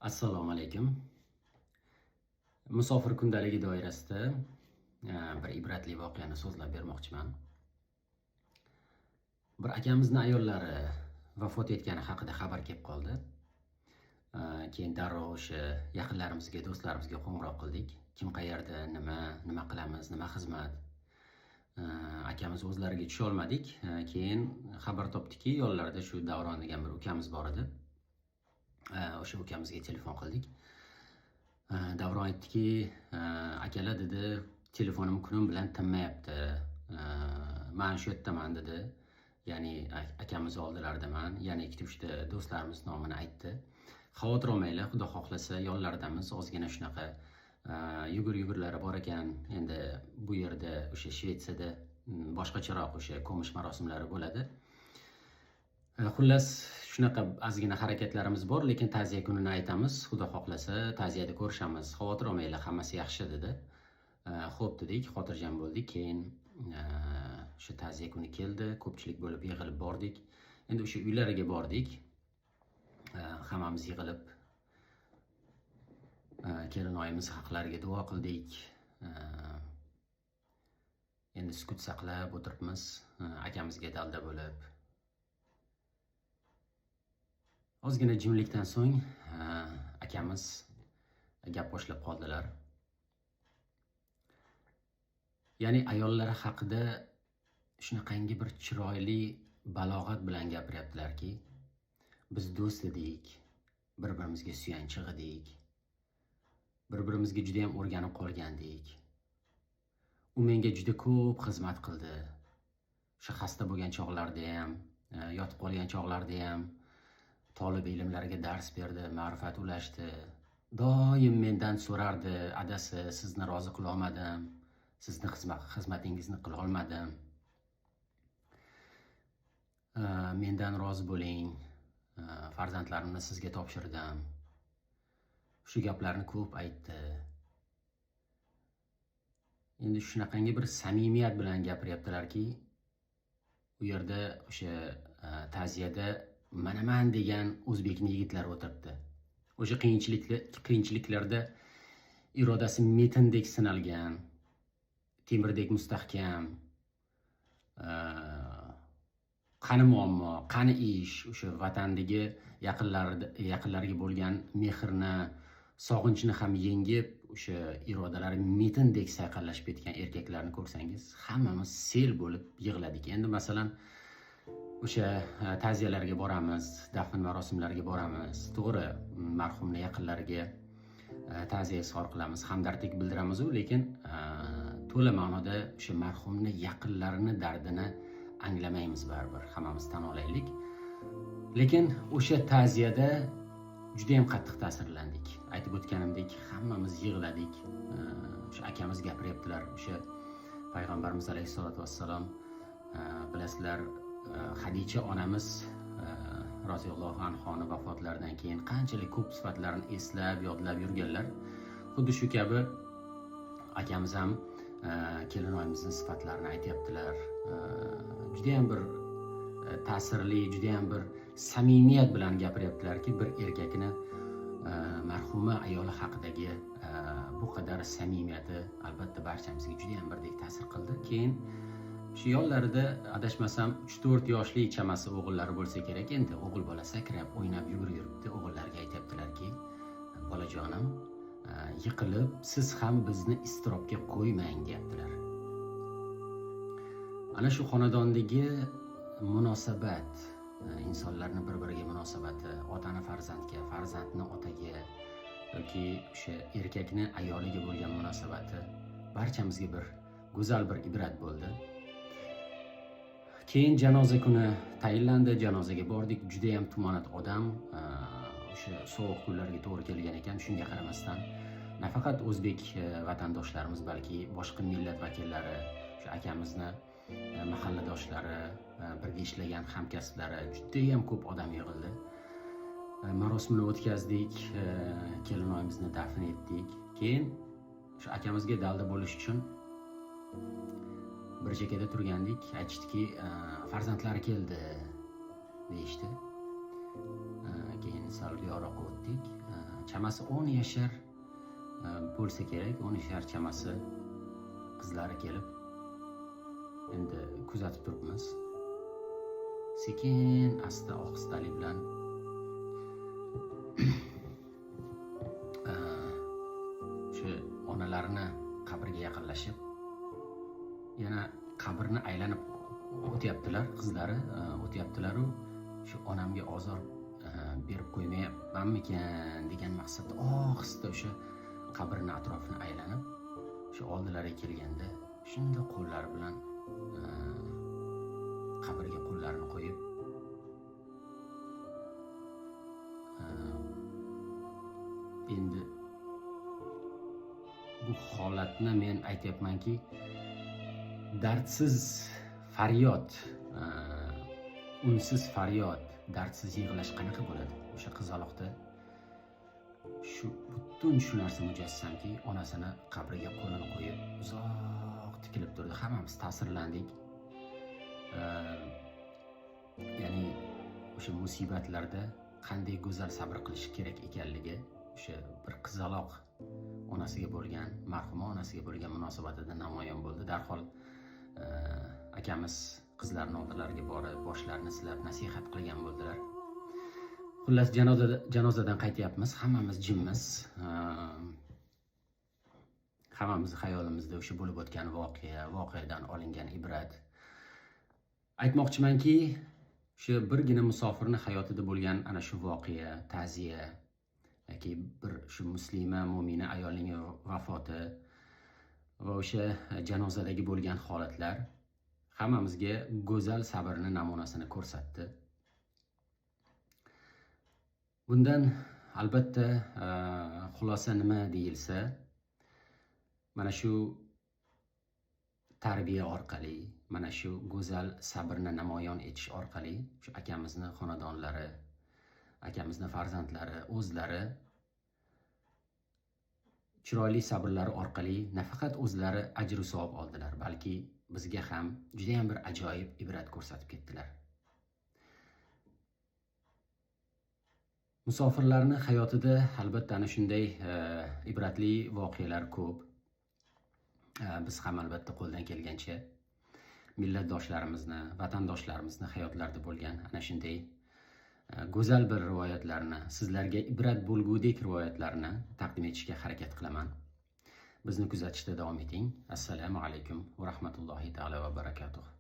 Assalomu alaykum. Musofir kundaligi doirasida bir ibratli voqeani so'zlab bermoqchiman. Bir akamizning ayollari vafot etgani haqida xabar kelib qoldi. Keyin darrov o'sha yaqinlarimizga, do'stlarimizga qo'ng'iroq qildik. Kim qayerda, nima qilamiz, nima xizmat. Akamiz o'zlariga tusha olmadik. Keyin xabar topdikki, yonlarida shu Davron degan bir ukamiz bor edi. O'sha ukamizga telefon qildik. Davron aytdiki, akalar dedi, telefonim kunim bilan tinmayapti. Men shu yerdaman dedi. Ya'ni akamiz oldilaridaman. Yana ikkita-uchta do'stlarimiz nomini aytdi. Xavotir olmanglar, xudo xohlasa yonlaridamiz. Ozgina shunaqa yugur-yugurlari bor ekan. Endi bu yerda o'sha Shvetsiyada boshqacharoq o'sha ko'mish marosimlari bo'ladi. Xullas shunaqa ozgina harakatlarimiz bor, lekin ta'ziya kunini aytamiz. Xudo xohlasa ta'ziyada ko'rishamiz. Xavotir olmanglar, hammasi yaxshi dedi. Xo'p dedik, xotirjam bo'ldik. Keyin o'sha ta'ziya kuni keldi, ko'pchilik bo'lib yig'ilib bordik. Endi o'sha uylariga bordik. Hammamiz yig'ilib kelinoyimiz haqlariga duo qildik. Endi sukut saqlab o'tiribmiz, akamizga dalda bo'lib. Ozgina jimlikdan so'ng akamiz gap boshlab qoldilar. Ya'ni ayollari haqida shunaqangi bir chiroyli balog'at bilan gapiryaptilarki, biz do'st edik, bir-birimizga suyanchiq edik, bir-birimizga juda ham o'rganib qolgandik. U menga juda ko'p xizmat qildi. O'sha xasta bo'lgan chog'larda ham, yotib qolgan chog'larda ham talab ilmlariga dars berdi, ma'rifat ulashdi. Doim mendan so'rardi, adasi, sizni rozi qila olmadim, sizni xizmatingizni qila olmadim. Mendan rozi bo'ling, farzandlarimni sizga topshirdim. Shu gaplarni ko'p aytdi. Endi shunaqangi bir samimiyat bilan gapiryaptilarki, u yerda o'sha ta'ziyada manaman degan o'zbekning yigitlari o'tiribdi. O'sha qiyinchiliklarda irodasi metindek sinalgan, temirdek mustahkam, qani muammo, qani ish, o'sha vatandagi yaqinlariga bo'lgan mehrni, sog'inchni ham yengib, o'sha irodalari metindek sayqallashib ketgan erkaklarni ko'rsangiz, hammamiz sel bo'lib yig'ladik. Endi masalan, o'sha ta'ziyalarga boramiz, dafn marosimlariga boramiz. To'g'ri, marhumning yaqinlariga ta'ziya izhor qilamiz, hamdardlik bildiramiz, lekin to'la ma'noda o'sha marhumning yaqinlarini dardini anglamaymiz baribir, hammamiz tan olaylik. Lekin o'sha ta'ziyada juda ham qattiq ta'sirlandik. Aytib o'tganimdek, hammamiz yig'ladik. O'sha akamiz gapiryaptilar, o'sha payg'ambarimiz alayhisolatu vassalom, bilasizlar, Hadicha onamiz roziyallohu anhoni vafotlaridan keyin qanchalik ko'p sifatlarni eslab, yodlab yurganlar. Xuddi shu kabi akamiz ham kelinoyimizning sifatlarini aytyaptilar. Juda ham bir ta'sirli, juda ham bir samimiyat bilan gapiryaptilarki, bir erkakni marhuma ayoli haqidagi bu qadar samimiyati albatta barchamizga juda ham birdek ta'sir qildi. Keyin shu yonlarida adashmasam 3-4 yoshli chamasi o'g'illari bo'lsa kerak. Endi o'g'il bola sakrab, o'ynab yuribdi. O'g'illariga aytayaptilarki, bolajonim, yiqilib siz ham bizni iztirobga qo'ymang deyaptilar. Ana shu xonadondagi munosabat, insonlarning bir-biriga munosabati, otani farzandga, farzandni otaga yoki o'sha erkakni ayoliga bo'lgan munosabati barchamizga bir go'zal bir ibrat bo'ldi. Keyin janoza kuni tayinlandi, janozaga bordik. Juda ham tumonat odam, o'sha sovuq kunlarga to'g'ri kelgan ekan. Shunga qaramasdan nafaqat o'zbek vatandoshlarimiz, balki boshqa millat vakillari, o'sha akamizni mahalladoshlari, birga ishlagan hamkasblari, juda ham ko'p odam yig'ildi. Marosimni o'tkazdik, kelinoyimizni dafn etdik. Keyin o'sha akamizga dalda bo'lish uchun bir chekada turgandik, aytishdiki, farzandlari keldi deyishdi. Keyin sal yo'roqqa o'tdik. chamasi 10 yashar bo'lsa kerak, 10 yashar chamasi qizlari kelib endi kuzatib turibmiz. Sekin, asta, ohistalik bilan shu onalarini qabrga yaqinlashib, yana qabrni aylanib o'tyaptilar, qizlari o'tyaptilar-u, shu onamga ozor berib qo'ymayapmanmikan degan maqsadda ohista o'sha qabrni atrofini aylanib, shu oldilariga kelganda shunda qo'llari bilan qabrga qo'llarini qo'yib, endi bu holatni men aytyapmanki, dardsiz faryod, unsiz faryod, dardsiz yig'lash qanaqa bo'ladi? O'sha qizaloqda shu butun shu narsa mujassamki, onasini qabriga qo'lini qo'yib uzoq tikilib turdi. Hammamiz ta'sirlandik. Ya'ni o'sha musibatlarda qanday go'zal sabr qilish kerak ekanligi, o'sha bir qizaloq onasiga bo'lgan, marhuma onasiga bo'lgan munosabatida namoyon bo'ldi. Darhol akamiz qizlarning oldilariga borib, boshlarini silab nasihat qilgan bo'ldilar. Xullas, janozadan qaytyapmiz, hammamiz jimmiz. Hammamiz xayolimizda o'sha bo'lib o'tgan voqeadan olingan ibrat. Aytmoqchimanki, shu birgina musofirning hayotida bo'lgan ana shu voqea, ta'ziya yoki bir shu muslima, mo'mina ayolning vafoti va o'sha janozadagi bo'lgan holatlar hammamizga go'zal sabrni namunasini ko'rsatdi. Bundan albatta xulosa nima deyilsa, mana shu tarbiya orqali, mana shu go'zal sabrni namoyon etish orqali shu akamizni xonadonlari, akamizni farzandlari, o'zlari chiroyli sabrlari orqali nafaqat o'zlari ajr va savob oldilar, balki bizga ham juda ham bir ajoyib ibrat ko'rsatib ketdilar. Musofirlarning hayotida albatta ana shunday ibratli voqealar ko'p. Biz ham albatta qo'ldan kelgancha millatdoshlarimizni, vatandoshlarimizni hayotlarida bo'lgan ana shunday go'zal bir rivoyatlarni, sizlarga ibrat bo'lgudek rivoyatlarni taqdim etishga harakat qilaman. Bizni kuzatishda davom eting. Assalomu alaykum va rahmatullohi ta'ala va barakatuh.